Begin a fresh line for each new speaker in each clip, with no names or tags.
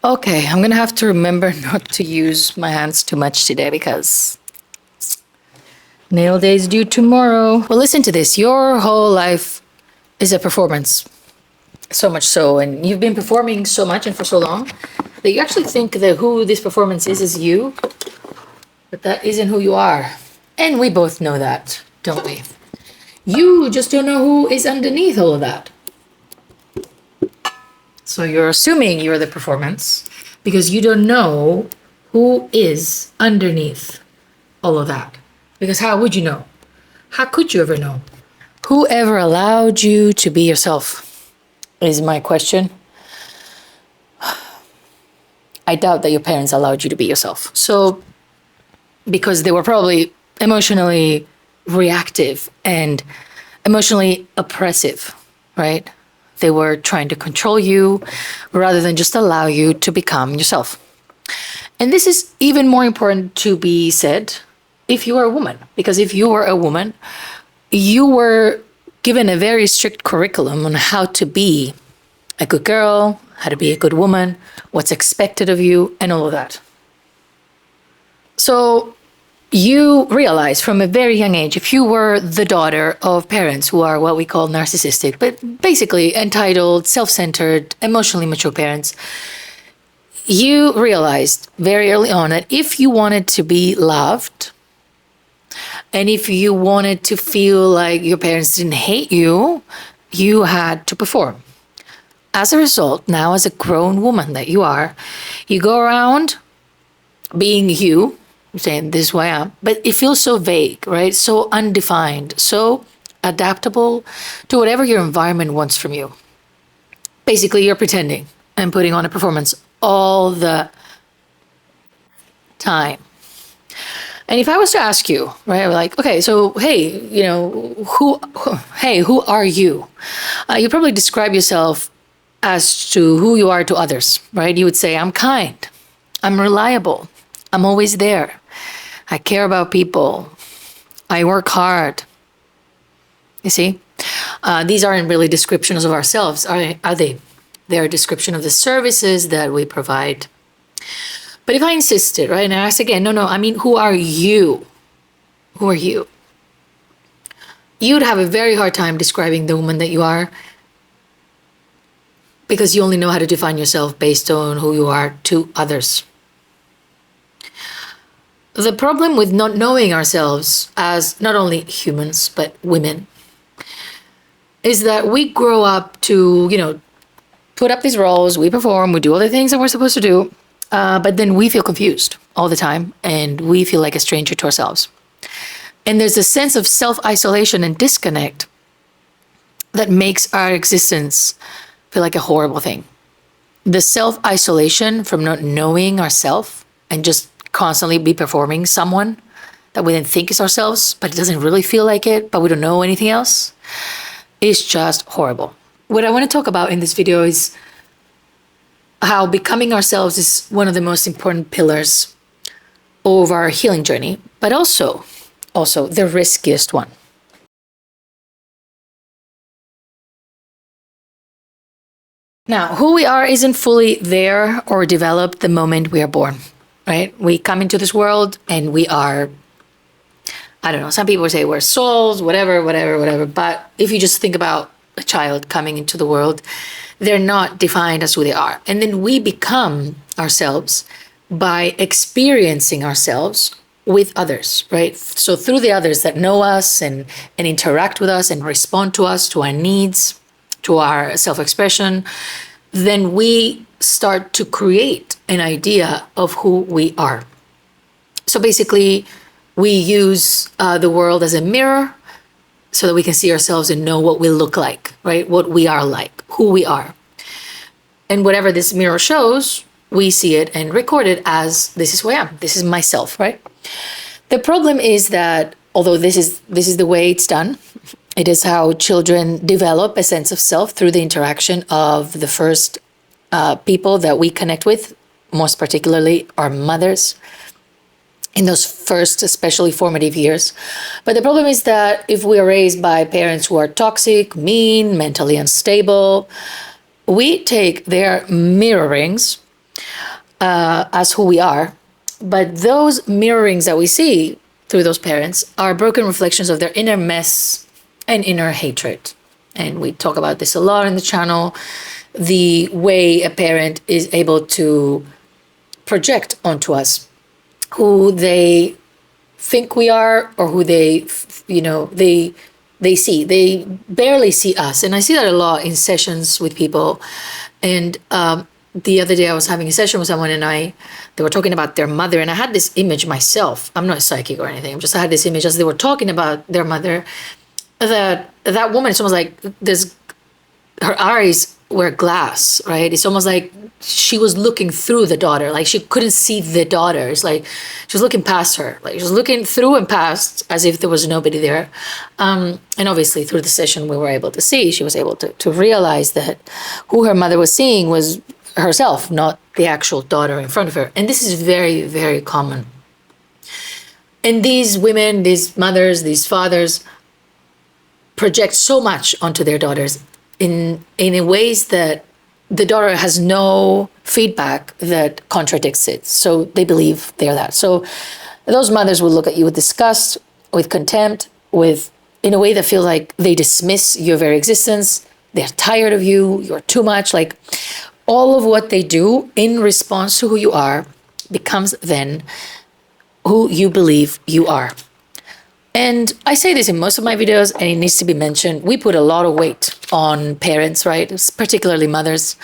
Okay, I'm gonna have to remember not to use my hands too much today because nail day is due tomorrow. Well, listen to this. Your whole life is a performance. So much so, and you've been performing so much and for so long that you actually think that who this performance is you, but that isn't who you are. And we both know that, don't we? You just don't know who is underneath all of that. So you're assuming you're the performance because you don't know who is underneath all of that. Because how would you know? How could you ever know? Who ever allowed you to be yourself is my question. I doubt that your parents allowed you to be yourself. So, because they were probably emotionally reactive and emotionally oppressive, right? They were trying to control you rather than just allow you to become yourself. And this is even more important to be said if you are a woman, because if you were a woman, you were given a very strict curriculum on how to be a good girl, how to be a good woman, what's expected of you, and all of that. So you realize from a very young age, if you were the daughter of parents who are what we call narcissistic, but basically entitled, self-centered, emotionally mature parents, you realized very early on that if you wanted to be loved, and if you wanted to feel like your parents didn't hate you, you had to perform. As a result, now as a grown woman that you are, you go around being you, saying this is who I am, but it feels so vague, right? So undefined, so adaptable to whatever your environment wants from you. Basically, you're pretending and putting on a performance all the time. And if I was to ask you, right, like, okay, so hey, who are you? You probably describe yourself as to who you are to others, right? You would say, I'm kind, I'm reliable, I'm always there, I care about people, I work hard. You see, these aren't really descriptions of ourselves, are they? They're a description of the services that we provide. But if I insisted, right, and I asked again, no, I mean, who are you? Who are you? You'd have a very hard time describing the woman that you are because you only know how to define yourself based on who you are to others. The problem with not knowing ourselves as not only humans, but women, is that we grow up to, put up these roles, we perform, we do all the things that we're supposed to do, but then we feel confused all the time and we feel like a stranger to ourselves. And there's a sense of self-isolation and disconnect that makes our existence feel like a horrible thing. The self-isolation from not knowing ourselves and just constantly be performing someone that we then think is ourselves, but it doesn't really feel like it, but we don't know anything else, is just horrible. What I want to talk about in this video is how becoming ourselves is one of the most important pillars of our healing journey, but also the riskiest one. Now, who we are isn't fully there or developed the moment we are born, right? We come into this world and we are, I don't know, some people say we're souls, whatever. But if you just think about a child coming into the world, they're not defined as who they are. And then we become ourselves by experiencing ourselves with others, right? So through the others that know us and interact with us and respond to us, to our needs, to our self-expression, then we start to create an idea of who we are. So basically, we use the world as a mirror so that we can see ourselves and know what we look like, right? What we are like, who we are. And whatever this mirror shows, we see it and record it as this is who I am. This is myself, right? The problem is that although this is the way it's done, it is how children develop a sense of self through the interaction of the first people that we connect with, most particularly our mothers, in those first, especially formative years. But the problem is that if we are raised by parents who are toxic, mean, mentally unstable, we take their mirrorings as who we are. But those mirrorings that we see through those parents are broken reflections of their inner mess and inner hatred. And we talk about this a lot in the channel, the way a parent is able to project onto us who they think we are, or who they, they see. They barely see us. And I see that a lot in sessions with people. And the other day I was having a session with someone, and they were talking about their mother, and I had this image myself. I'm not psychic or anything. I had this image as they were talking about their mother, that woman, it's almost like her eyes were glass, right? It's almost like she was looking through the daughter, like she couldn't see the daughter. It's like she was looking past her, like she was looking through and past as if there was nobody there. And obviously through the session we were able to see, she was able to realize that who her mother was seeing was herself, not the actual daughter in front of her. And this is very, very common. And these women, these mothers, these fathers project so much onto their daughters in ways that the daughter has no feedback that contradicts it. So they believe they're that. So those mothers will look at you with disgust, with contempt, in a way that feels like they dismiss your very existence. They're tired of you. You're too much. Like all of what they do in response to who you are becomes then who you believe you are. And I say this in most of my videos, and it needs to be mentioned. We put a lot of weight on parents, right? Particularly mothers.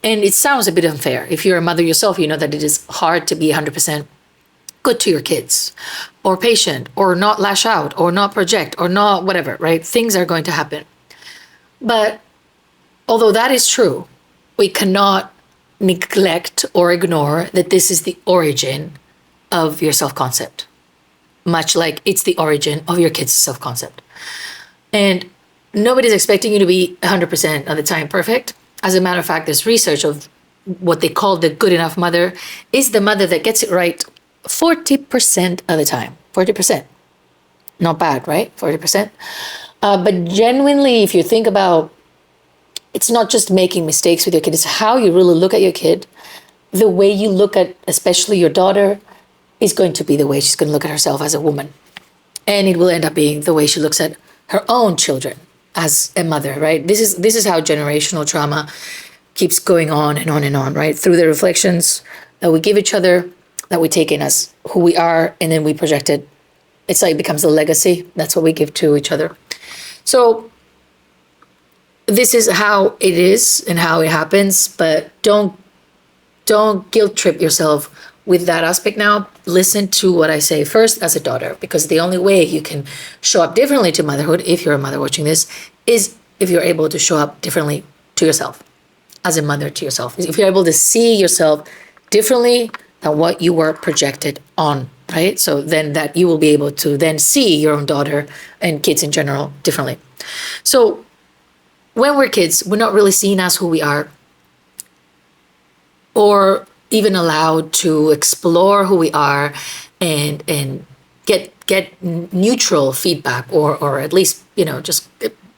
And it sounds a bit unfair. If you're a mother yourself, you know that it is hard to be 100% good to your kids, or patient, or not lash out, or not project, or not whatever, right? Things are going to happen. But although that is true, we cannot neglect or ignore that this is the origin of your self-concept. Much like it's the origin of your kids' self-concept. And nobody's expecting you to be 100% of the time perfect. As a matter of fact, there's research of what they call the good enough mother is the mother that gets it right 40% of the time. 40%. Not bad, right? 40%. But genuinely, if you think about, it's not just making mistakes with your kid, it's how you really look at your kid. The way you look at, especially your daughter, is going to be the way she's going to look at herself as a woman. And it will end up being the way she looks at her own children as a mother, right? This is how generational trauma keeps going on and on and on, right? Through the reflections that we give each other, that we take in as who we are, and then we project it. It's like it becomes a legacy. That's what we give to each other. So this is how it is and how it happens, but don't guilt trip yourself with that aspect now. Listen to what I say first as a daughter, because the only way you can show up differently to motherhood, if you're a mother watching this, is if you're able to show up differently to yourself, as a mother to yourself. If you're able to see yourself differently than what you were projected on, right? So then that you will be able to then see your own daughter and kids in general differently. So when we're kids, we're not really seen as who we are, or even allowed to explore who we are and get neutral feedback, or at least, just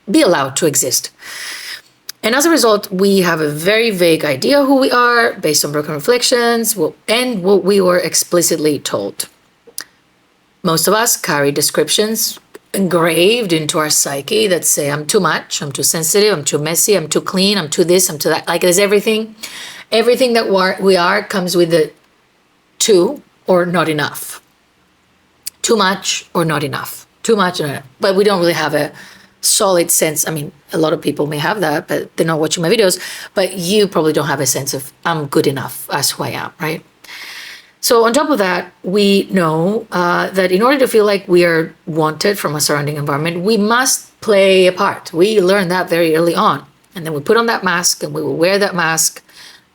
be allowed to exist. And as a result, we have a very vague idea who we are based on broken reflections and what we were explicitly told. Most of us carry descriptions engraved into our psyche that say, I'm too much, I'm too sensitive, I'm too messy, I'm too clean, I'm too this, I'm too that. Like there's everything that we are comes with the too or not enough. Too much or not enough. Too much or not enough. But we don't really have a solid sense. I mean, a lot of people may have that, but they're not watching my videos. But you probably don't have a sense of I'm good enough as who I am, right? So on top of that, we know that in order to feel like we are wanted from a surrounding environment, we must play a part. We learn that very early on. And then we put on that mask, and we will wear that mask.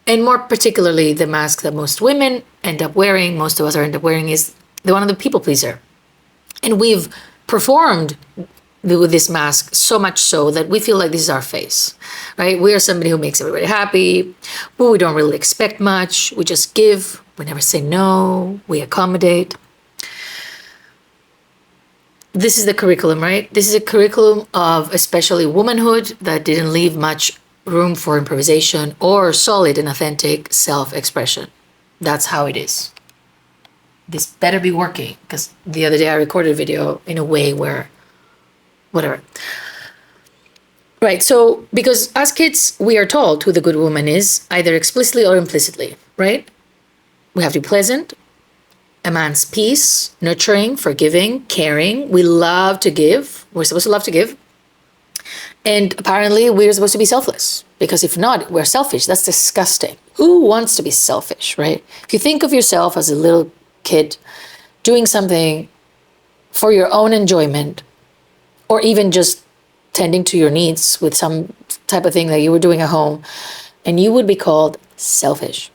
And more particularly, the mask that most women end up wearing, most of us end up wearing, is the one of the people pleaser. And we've performed with this mask so much so that we feel like this is our face, right? We are somebody who makes everybody happy, but we don't really expect much. We just give. We never say no. We accommodate. This is the curriculum, right? This is a curriculum of especially womanhood that didn't leave much room for improvisation or solid and authentic self-expression. That's how it is. This better be working, because the other day I recorded a video in a way where, whatever. Right, so because as kids, we are told who the good woman is, either explicitly or implicitly, right? We have to be pleasant, a man's peace, nurturing, forgiving, caring. We love to give. We're supposed to love to give. And apparently we're supposed to be selfless, because if not, we're selfish. That's disgusting. Who wants to be selfish, right? If you think of yourself as a little kid doing something for your own enjoyment, or even just tending to your needs with some type of thing that you were doing at home, and you would be called selfish.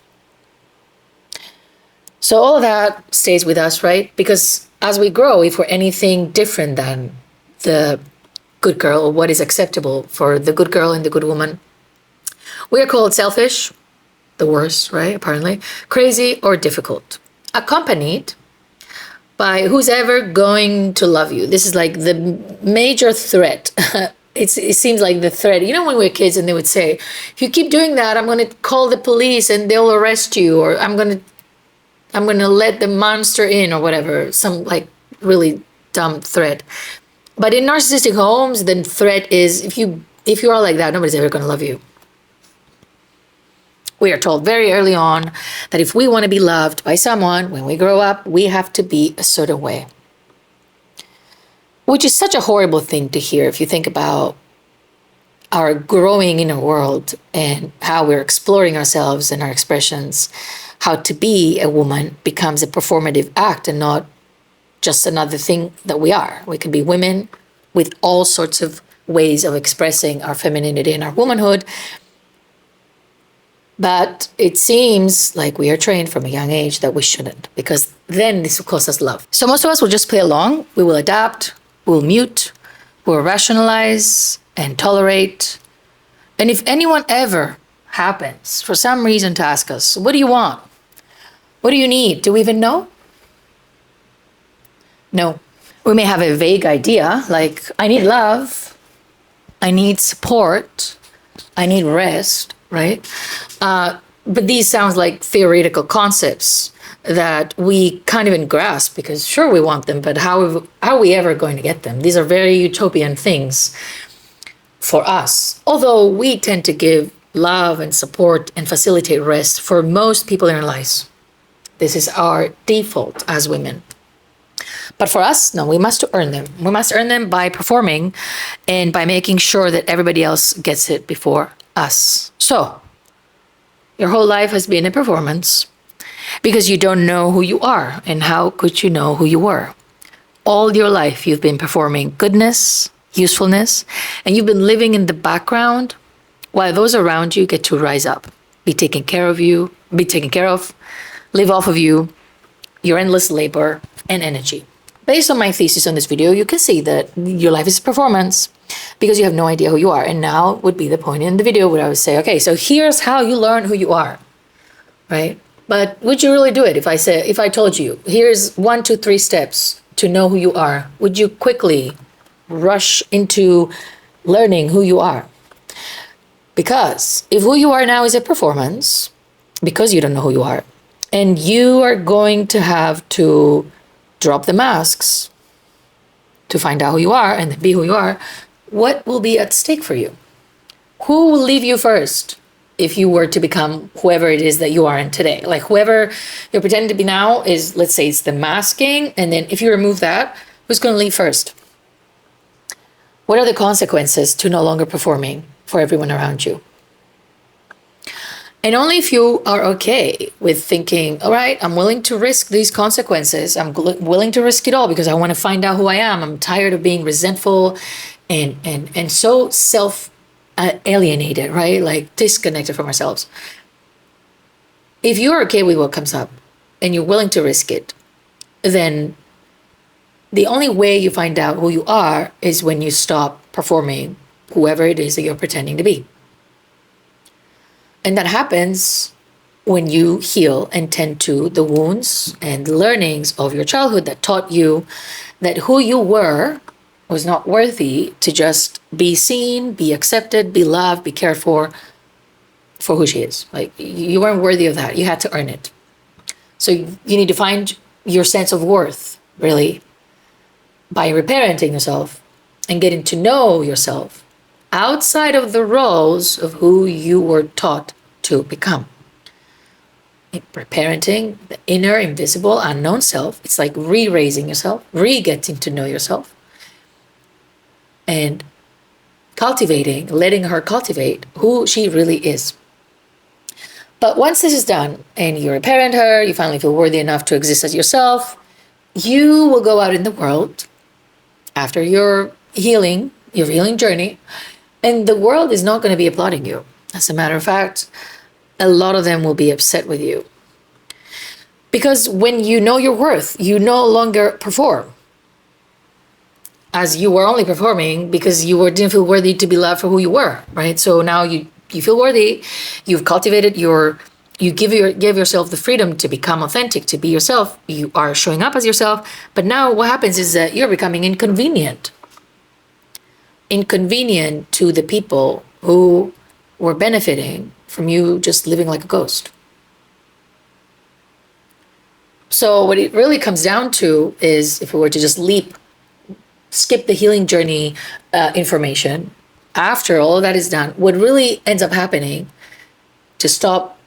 So all of that stays with us, right? Because as we grow, if we're anything different than the good girl, or what is acceptable for the good girl and the good woman, we are called selfish, the worst, right? Apparently, crazy or difficult, accompanied by who's ever going to love you. This is like the major threat. It seems like the threat. You know, when we were kids and they would say, if you keep doing that, I'm going to call the police and they'll arrest you, or I'm going to let the monster in, or whatever, some like really dumb threat. But in narcissistic homes, the threat is if you are like that, nobody's ever going to love you. We are told very early on that if we want to be loved by someone, when we grow up, we have to be a certain way. Which is such a horrible thing to hear if you think about our growing inner world and how we're exploring ourselves and our expressions. How to be a woman becomes a performative act and not just another thing that we are. We can be women with all sorts of ways of expressing our femininity and our womanhood. But it seems like we are trained from a young age that we shouldn't, because then this will cost us love. So most of us will just play along. We will adapt, we'll mute, we'll rationalize and tolerate. And if anyone ever happens for some reason to ask us, what do you want? What do you need? Do we even know? No. We may have a vague idea, like, I need love, I need support, I need rest, right? But these sound like theoretical concepts that we can't even grasp, because sure, we want them, but how are we ever going to get them? These are very utopian things for us. Although we tend to give love and support and facilitate rest for most people in our lives. This is our default as women. But for us, no, we must earn them. We must earn them by performing and by making sure that everybody else gets it before us. So, your whole life has been a performance because you don't know who you are. And how could you know who you were? All your life, you've been performing goodness, usefulness, and you've been living in the background while those around you get to rise up, be taken care of, live off of you, your endless labor and energy. Based on my thesis on this video, you can see that your life is a performance because you have no idea who you are. And now would be the point in the video where I would say, okay, so here's how you learn who you are, right? But would you really do it? If I told you, here's 1, 2, 3 steps to know who you are, would you quickly rush into learning who you are? Because if who you are now is a performance, because you don't know who you are, and you are going to have to drop the masks to find out who you are and be who you are, what will be at stake for you? Who will leave you first if you were to become whoever it is that you are in today? Like whoever you're pretending to be now is, let's say it's the masking, and then if you remove that, who's going to leave first? What are the consequences to no longer performing for everyone around you? And only if you are okay with thinking, all right, I'm willing to risk these consequences. I'm willing to risk it all because I want to find out who I am. I'm tired of being resentful and so self-alienated, right? Like disconnected from ourselves. If you're okay with what comes up and you're willing to risk it, then the only way you find out who you are is when you stop performing whoever it is that you're pretending to be. And that happens when you heal and tend to the wounds and learnings of your childhood that taught you that who you were was not worthy to just be seen, be accepted, be loved, be cared for who she is. Like, you weren't worthy of that. You had to earn it. So you need to find your sense of worth, really, by reparenting yourself and getting to know yourself outside of the roles of who you were taught to become. Reparenting the inner, invisible, unknown self. It's like re-raising yourself, re-getting to know yourself, and cultivating, letting her cultivate who she really is. But once this is done and you reparent her, you finally feel worthy enough to exist as yourself, you will go out in the world after your healing journey, and the world is not going to be applauding you. As a matter of fact, a lot of them will be upset with you. Because when you know your worth, you no longer perform. As you were only performing because didn't feel worthy to be loved for who you were, right? So now you feel worthy, you've cultivated you give yourself the freedom to become authentic, to be yourself. You are showing up as yourself. But now what happens is that you're becoming inconvenient to the people who were benefiting from you just living like a ghost. So what it really comes down to is, if we were to just skip the healing journey information, after all of that is done, what really ends up happening to stop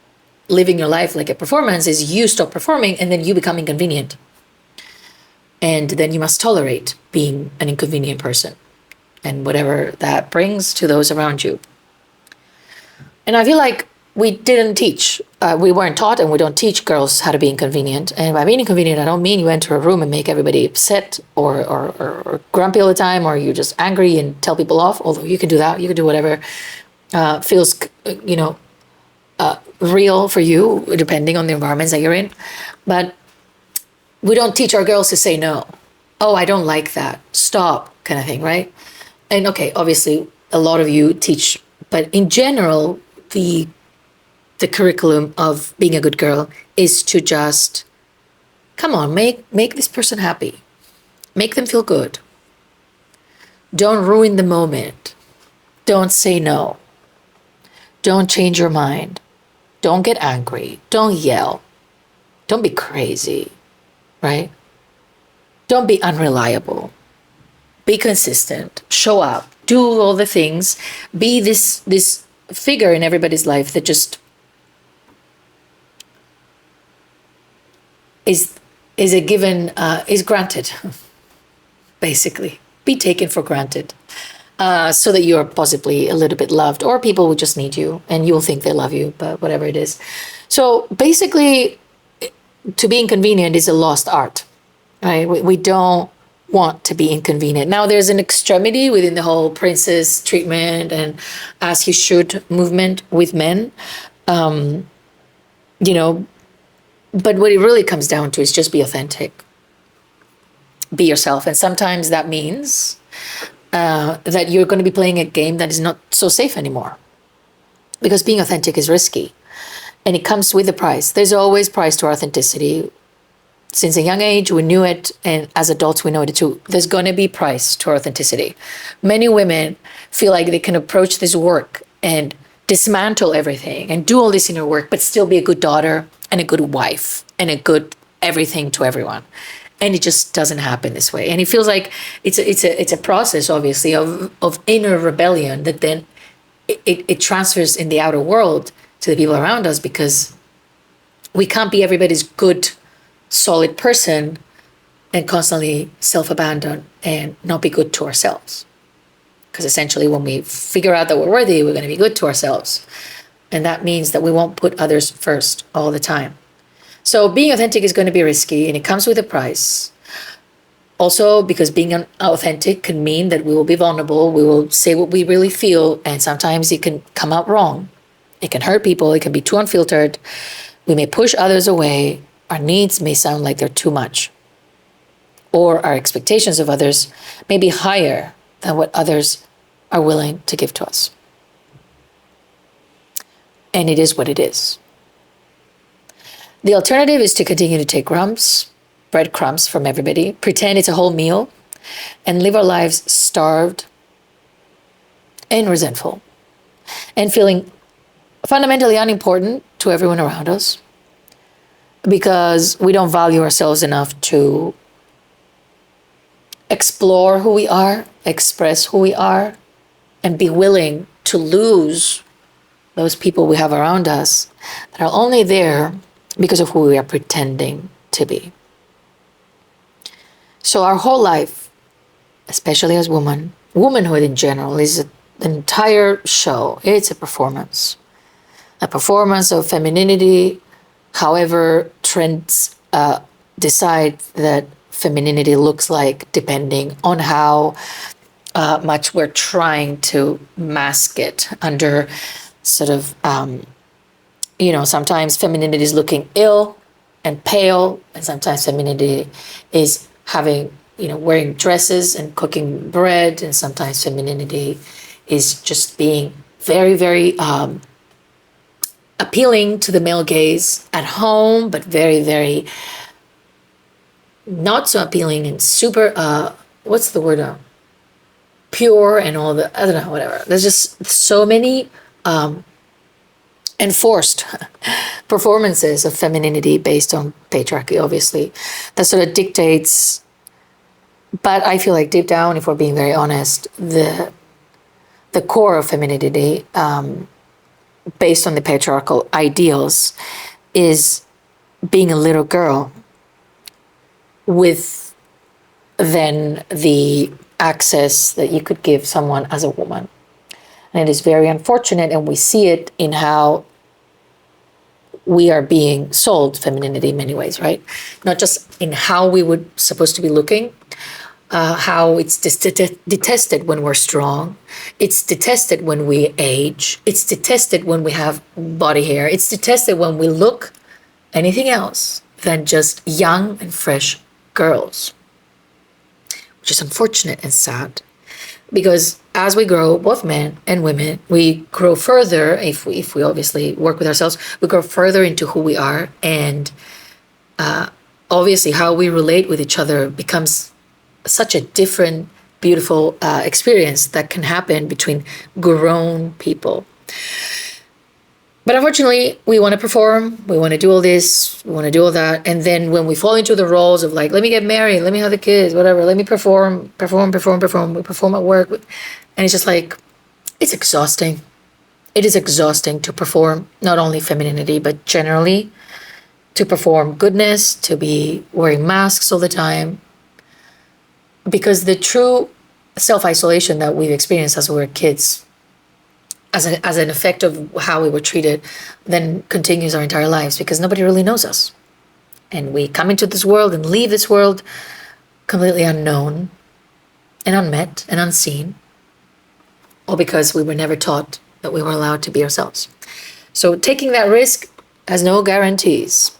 living your life like a performance is you stop performing, and then you become inconvenient. And then you must tolerate being an inconvenient person and whatever that brings to those around you. And I feel like we didn't teach, we weren't taught, and we don't teach girls how to be inconvenient. And by being inconvenient, I don't mean you enter a room and make everybody upset or grumpy all the time, or you're just angry and tell people off, although you can do that. You can do whatever feels, real for you, depending on the environments that you're in. But we don't teach our girls to say no. Oh, I don't like that. Stop, kind of thing, right? And okay, obviously, a lot of you teach, but in general, the curriculum of being a good girl is to just, come on, make this person happy. Make them feel good. Don't ruin the moment. Don't say no. Don't change your mind. Don't get angry. Don't yell. Don't be crazy, right? Don't be unreliable. Be consistent. Show up. Do all the things. Be this figure in everybody's life that just is a given, is granted, basically. Be taken for granted, so that you're possibly a little bit loved, or people will just need you and you'll think they love you, but whatever it is. So basically, to be inconvenient is a lost art, right? We don't want to be inconvenient. Now, there's an extremity within the whole princess treatment and as you should movement with men, but what it really comes down to is just be authentic. Be yourself. And sometimes that means that you're going to be playing a game that is not so safe anymore. Because being authentic is risky. And it comes with a price. There's always price to our authenticity. Since a young age, we knew it. And as adults, we know it too. There's going to be price to our authenticity. Many women feel like they can approach this work and dismantle everything and do all this inner work, but still be a good daughter and a good wife and a good everything to everyone. And it just doesn't happen this way. And it feels like it's a process, obviously, of inner rebellion that then it transfers in the outer world to the people around us, because we can't be everybody's good, solid person and constantly self-abandon and not be good to ourselves. Because essentially, when we figure out that we're worthy, we're going to be good to ourselves. And that means that we won't put others first all the time. So being authentic is going to be risky, and it comes with a price. Also, because being authentic can mean that we will be vulnerable, we will say what we really feel, and sometimes it can come out wrong. It can hurt people, it can be too unfiltered. We may push others away, our needs may sound like they're too much. Or our expectations of others may be higher than what others are willing to give to us. And it is what it is. The alternative is to continue to take breadcrumbs from everybody, pretend it's a whole meal, and live our lives starved and resentful and feeling fundamentally unimportant to everyone around us because we don't value ourselves enough to explore who we are, express who we are, and be willing to lose those people we have around us that are only there because of who we are pretending to be. So our whole life, especially as women, womanhood in general, is an entire show. It's a performance of femininity, however trends decide that femininity looks like, depending on how much we're trying to mask it under sort of, sometimes femininity is looking ill and pale, and sometimes femininity is having, wearing dresses and cooking bread, and sometimes femininity is just being very, very appealing to the male gaze at home, but very, very not so appealing and super, what's the word? Pure and all the, I don't know, whatever. There's just so many enforced performances of femininity based on patriarchy, obviously, that sort of dictates. But I feel like deep down, if we're being very honest, the core of femininity, based on the patriarchal ideals, is being a little girl with then the access that you could give someone as a woman. And it is very unfortunate, and we see it in how we are being sold femininity in many ways, right? Not just in how we would supposed to be looking, how it's detested when we're strong. It's detested when we age. It's detested when we have body hair. It's detested when we look anything else than just young and fresh girls, which is unfortunate and sad. Because as we grow, both men and women, we grow further, if we obviously work with ourselves, we grow further into who we are. And obviously how we relate with each other becomes such a different, beautiful experience that can happen between grown people. But unfortunately, we want to perform, we want to do all this, we want to do all that. And then when we fall into the roles of like, let me get married, let me have the kids, whatever, let me perform. We perform at work. And it's just like, it's exhausting. It is exhausting to perform not only femininity, but generally to perform goodness, to be wearing masks all the time. Because the true self-isolation that we've experienced as we were kids, as an effect of how we were treated, then continues our entire lives because nobody really knows us. And we come into this world and leave this world completely unknown and unmet and unseen, all because we were never taught that we were allowed to be ourselves. So taking that risk has no guarantees,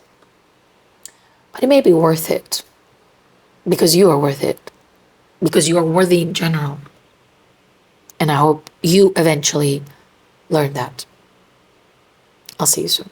but it may be worth it because you are worth it, because you are worthy in general. And I hope you eventually learn that. I'll see you soon.